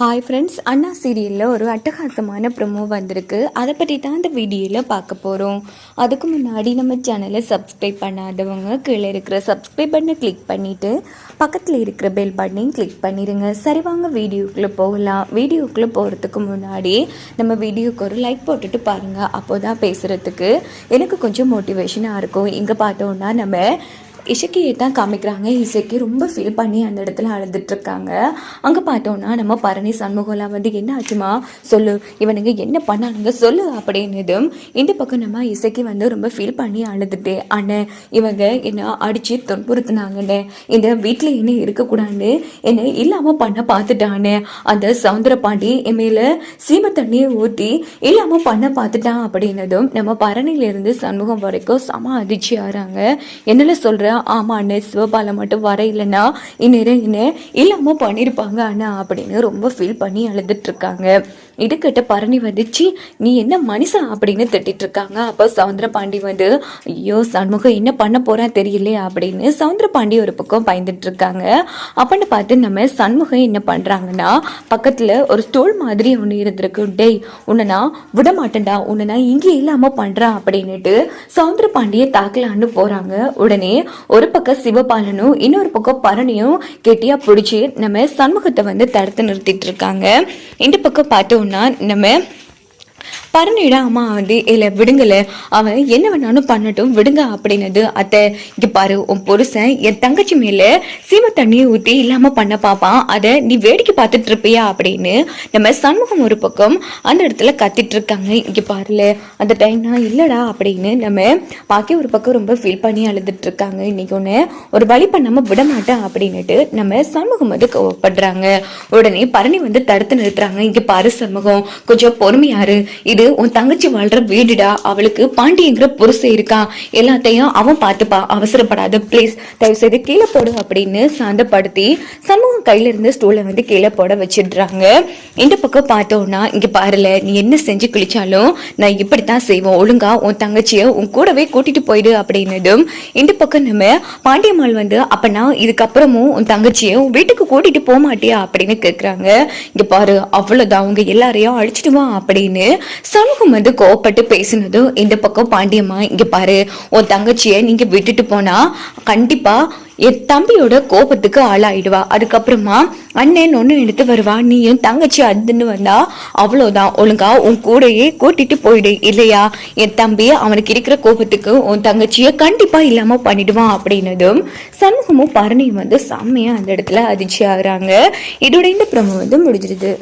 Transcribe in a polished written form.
Hi friends, அண்ணா சீரியலில் ஒரு அட்டகாசமான ப்ரொமோ வந்திருக்கு. அதை பற்றி தான் இந்த வீடியோவில் பார்க்க போகிறோம். அதுக்கு முன்னாடி நம்ம சேனலை சப்ஸ்கிரைப் பண்ணாதவங்க கீழே இருக்கிற சப்ஸ்கிரைப் பட்டனை கிளிக் பண்ணிவிட்டு பக்கத்தில் இருக்கிற பெல் பட்டனையும் கிளிக் பண்ணிடுங்க. சரி, வாங்க வீடியோக்குள்ளே போகலாம். வீடியோக்குள்ளே போகிறதுக்கு முன்னாடி நம்ம வீடியோக்கு ஒரு லைக் போட்டுட்டு பாருங்கள். அப்போ தான் பேசுகிறதுக்கு எனக்கு கொஞ்சம் மோட்டிவேஷனாக இருக்கும். இங்கே பார்த்தோன்னா நம்ம இசக்கியை தான் காமிக்கிறாங்க. இசக்கி ரொம்ப ஃபீல் பண்ணி அந்த இடத்துல அழுதுட்ருக்காங்க. அங்கே பார்த்தோன்னா நம்ம பரணி சண்முகம்லாம் வந்து என்ன ஆச்சுமா சொல்லு, இவனுங்க என்ன பண்ணானுங்க சொல்லு அப்படின்னதும் இந்த பக்கம் நம்ம இசக்கி வந்து ரொம்ப ஃபீல் பண்ணி அழுதுட்டு, அண்ணே இவங்க என்ன அடித்து துன்புறுத்துனாங்கண்ணே, இந்த வீட்டில் என்ன இருக்கக்கூடாதுன்னு என்ன இல்லாமல் பண்ண பார்த்துட்டானே, அந்த சவுந்தரபாண்டி என் மேலே சீம தண்ணியை ஊற்றி இல்லாமல் பண்ண பார்த்துட்டான் அப்படின்னதும் நம்ம பரணியிலேருந்து சண்முகம் வரைக்கும் சம அதிர்ச்சி ஆகிறாங்க. என்னென்ன சொல்கிற, ஆமா அண்ணே, சிவபாலை மட்டும் வர இல்லைன்னா இந்நேரம் இல்லாமல் பண்ணியிருப்பாங்க அண்ணா அப்படின்னு ரொம்ப ஃபீல் பண்ணி அழுதுட்டு இருக்காங்க. இதுக்கிட்ட பரணி வந்துச்சு, நீ என்ன மனுஷன் அப்படின்னு திட்டிட்டு இருக்காங்க. அப்போ சவுந்தரபாண்டி வந்து, ஐயோ சண்முகம் என்ன பண்ண போறான் தெரியலையே அப்படின்னு சவுந்தரபாண்டி ஒரு பக்கம் பயந்துட்டு இருக்காங்க. அப்படின்னு பார்த்து நம்ம சண்முகம் என்ன பண்றாங்கன்னா, பக்கத்துல ஒரு ஸ்டூல் மாதிரி ஒன்று இருந்திருக்கு. டேய் உன்னை நான் விட மாட்டேன்டா, உன்னை நான் இங்கே இல்லாம பண்றான் அப்படின்னுட்டு சவுந்தரபாண்டியை தாக்கலான்னு போறாங்க. உடனே ஒரு பக்கம் சிவபாலனும் இன்னொரு பக்கம் பரணியும் கெட்டியா பிடிச்சி நம்ம சண்முகத்தை வந்து தடுத்து நிறுத்திட்டு இருக்காங்க. இந்த பக்கம் பார்த்தோம்னா நம்ம பரணியோட அம்மா வந்து இல்லை விடுங்கல, அவன் என்ன வேணாலும் பண்ணட்டும் விடுங்க அப்படின்னது. அத்தை இங்க பாரு, உன் புருஷன் என் தங்கச்சி மேல சீம தண்ணியை ஊற்றி இல்லாம பண்ண பாப்பான், அதை நீ வேடிக்கை பார்த்துட்டு இருப்பியா அப்படின்னு நம்ம சண்முகம் ஒரு பக்கம் அந்த இடத்துல கத்திட்டு இருக்காங்க. இங்க பாருல அந்த டைம்னா இல்லடா அப்படின்னு நம்ம பாக்கி ஒரு பக்கம் ரொம்ப ஃபீல் பண்ணி அழுதுட்டு இருக்காங்க. இன்னைக்கு ஒன்று ஒரு வழி பண்ணாம விட மாட்டேன் அப்படின்னுட்டு நம்ம சண்முகம் வந்து கோவப்படுறாங்க. உடனே பரணி வந்து தடுத்து நிறுத்துறாங்க. இங்க பாரு சண்முகம், கொஞ்சம் பொறுமையாரு, இது உன் தங்கச்சி வாழ்ற வீடுடா, அவளுக்கு பாண்டியங்கிற புருஷன் இருக்கான், எல்லாத்தையும் அவன் பார்த்துப்பா, அவசரப்படாத பிளீஸ், தயவு செய்து கீழே போடு அப்படின்னு சாந்தப்படுத்தி சண்முகம் கையில இருந்து ஸ்டூலை வந்து கீழே போட வச்சிடுறாங்க. இந்த பக்கம் பார்த்தோம்னா, இங்க பாருல, நீ என்ன செஞ்சு கிழிச்சாலும் நான் இப்படித்தான் செய்வோம், ஒழுங்கா உன் தங்கச்சிய உன் கூடவே கூட்டிட்டு போயிடு அப்படின்னதும் இந்த பக்கம் நம்ம பாண்டியம்மாள் வந்து, அப்பனா இதுக்கப்புறமும் உன் தங்கச்சிய உன் வீட்டுக்கு கூட்டிட்டு போக மாட்டியா அப்படின்னு கேட்குறாங்க. இங்க பாரு, அவ்வளவுதான், அவங்க எல்லாரையும் அழிச்சிடுவான் அப்படின்னு சண்முகம் வந்து கோவப்பட்டு பேசினதும் இந்த பக்கம் பாண்டியம்மா, இங்க பாரு, உன் தங்கச்சிய நீங்க விட்டுட்டு போனா கண்டிப்பா என் தம்பியோட கோபத்துக்கு ஆளாயிடுவா, அதுக்கப்புறமா அண்ணன் ஒன்று எடுத்து வருவா, நீயும் தங்கச்சி அதுன்னு வந்தா அவ்வளோதான், ஒழுங்கா உன் கூடையே கூட்டிட்டு போயிடு, இல்லையா என் தம்பி அவனுக்கு இருக்கிற கோபத்துக்கு உன் தங்கச்சிய கண்டிப்பா இல்லாம பண்ணிடுவான் அப்படின்னதும் சண்முகமும் பரணியும் வந்து செம்மையா அந்த இடத்துல அதிர்ச்சி ஆகுறாங்க. இதோட இந்த ப்ரோமோ வந்து முடிஞ்சிருது.